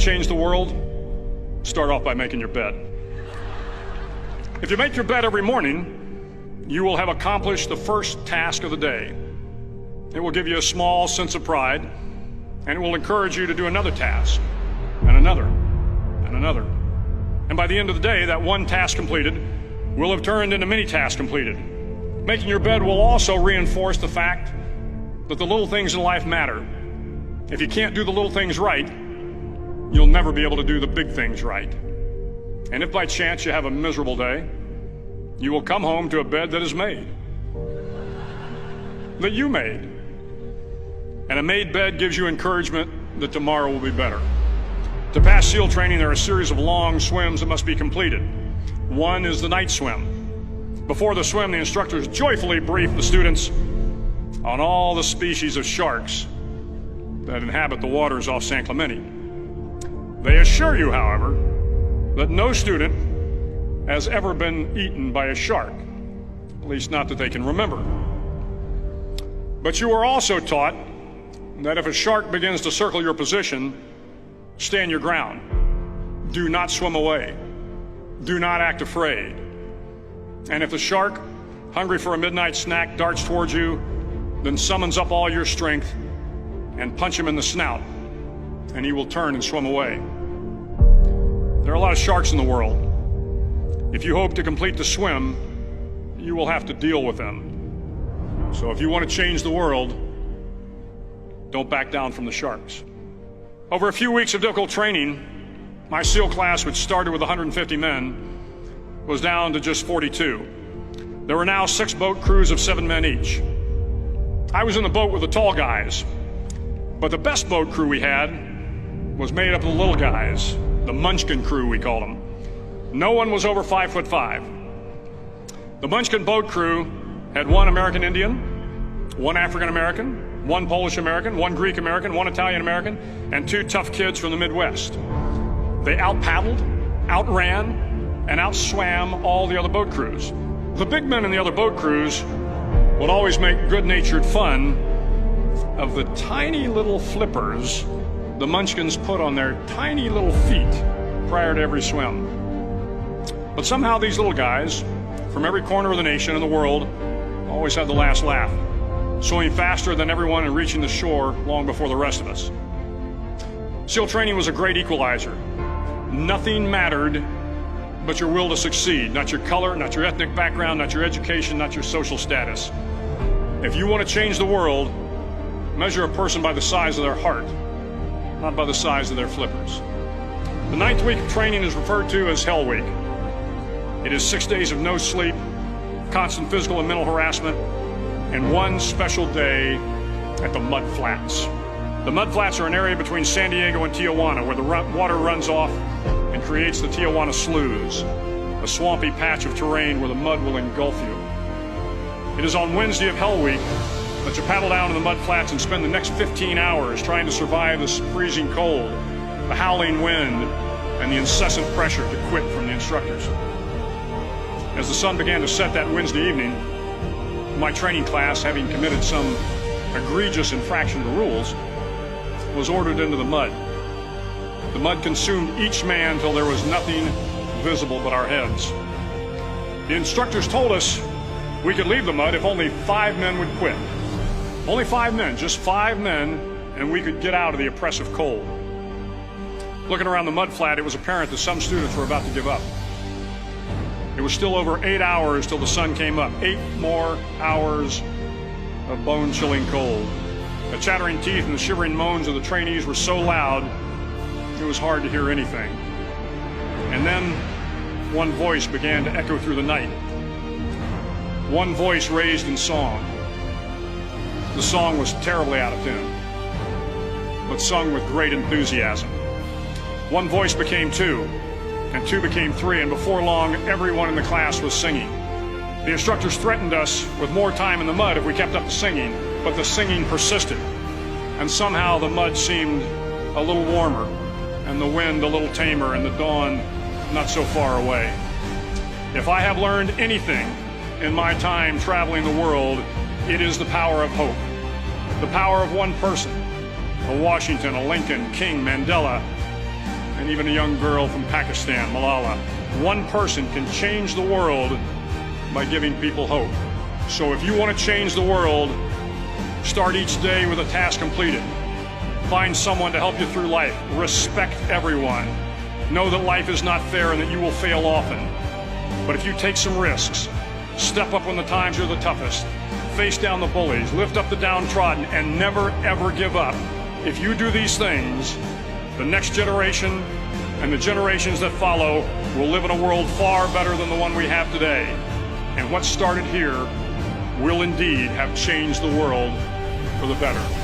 change the world, start off by making your bed. If you make your bed every morning, you will have accomplished the first task of the day. It will give you a small sense of pride, and it will encourage you to do another task, and another, and another. And by the end of the day, that one task completed will have turned into many tasks completed. Making your bed will also reinforce the fact that the little things in life matter. If you can't do the little things right, you'll never be able to do the big things right. And if by chance you have a miserable day, you will come home to a bed that is made, that you made. And a made bed gives you encouragement that tomorrow will be better. To pass SEAL training, there are a series of long swims that must be completed. One is the night swim. Before the swim, the instructors joyfully brief the students on all the species of sharks that inhabit the waters off San Clemente. They assure you, however, that no student has ever been eaten by a shark, at least not that they can remember. But you are also taught that if a shark begins to circle your position, stand your ground. Do not swim away. Do not act afraid. And if the shark, hungry for a midnight snack, darts towards you, then summons up all your strength and punch him in the snout, and he will turn and swim away. There are a lot of sharks in the world. If you hope to complete the swim, you will have to deal with them. So if you want to change the world, don't back down from the sharks. Over a few weeks of difficult training, my SEAL class, which started with 150 men, was down to just 42. There were now 6 boat crews of 7 men each. I was in the boat with the tall guys, but the best boat crew we had was made up of the little guys, the Munchkin crew, we called them. No one was over 5'5". The Munchkin boat crew had 1 American Indian, 1 African American, 1 Polish American, 1 Greek American, 1 Italian American, and 2 tough kids from the Midwest. They out-paddled, outran, and outswam all the other boat crews. The big men in the other boat crews would always make good-natured fun of the tiny little flippers the Munchkins put on their tiny little feet prior to every swim. But somehow these little guys from every corner of the nation and the world always had the last laugh, swimming faster than everyone and reaching the shore long before the rest of us. SEAL training was a great equalizer. Nothing mattered but your will to succeed, not your color, not your ethnic background, not your education, not your social status. If you want to change the world, measure a person by the size of their heart, not by the size of their flippers. The 9th week of training is referred to as Hell Week. It is 6 days of no sleep, constant physical and mental harassment, and 1 special day at the Mud Flats. The Mud Flats are an area between San Diego and Tijuana where the water runs off and creates the Tijuana Sloughs, a swampy patch of terrain where the mud will engulf you. It is on Wednesday of Hell Week that you paddle down to the Mud Flats and spend the next 15 hours trying to survive the freezing cold, the howling wind, and the incessant pressure to quit from the instructors. As the sun began to set that Wednesday evening, my training class, having committed some egregious infraction of the rules, was ordered into the mud. The mud consumed each man till there was nothing visible but our heads. The instructors told us we could leave the mud if only 5 men would quit. Only 5 men, just 5 men, and we could get out of the oppressive cold. Looking around the mud flat, it was apparent that some students were about to give up. It was still over 8 hours till the sun came up. 8 more hours of bone-chilling cold. The chattering teeth and the shivering moans of the trainees were so loud, it was hard to hear anything. And then one voice began to echo through the night. One voice raised in song. The song was terribly out of tune, but sung with great enthusiasm. One voice became 2, and 2 became 3, and before long, everyone in the class was singing. The instructors threatened us with more time in the mud if we kept up the singing, but the singing persisted, and somehow the mud seemed a little warmer, and the wind a little tamer, and the dawn not so far away. If I have learned anything in my time traveling the world, it is the power of hope. The power of one person, a Washington, a Lincoln, King, Mandela, and even a young girl from Pakistan, Malala. One person can change the world by giving people hope. So if you want to change the world, start each day with a task completed. Find someone to help you through life. Respect everyone. Know that life is not fair and that you will fail often. But if you take some risks, step up when the times are the toughest, face down the bullies, lift up the downtrodden, and never ever give up. If you do these things, the next generation and the generations that follow will live in a world far better than the one we have today. And what started here will indeed have changed the world for the better.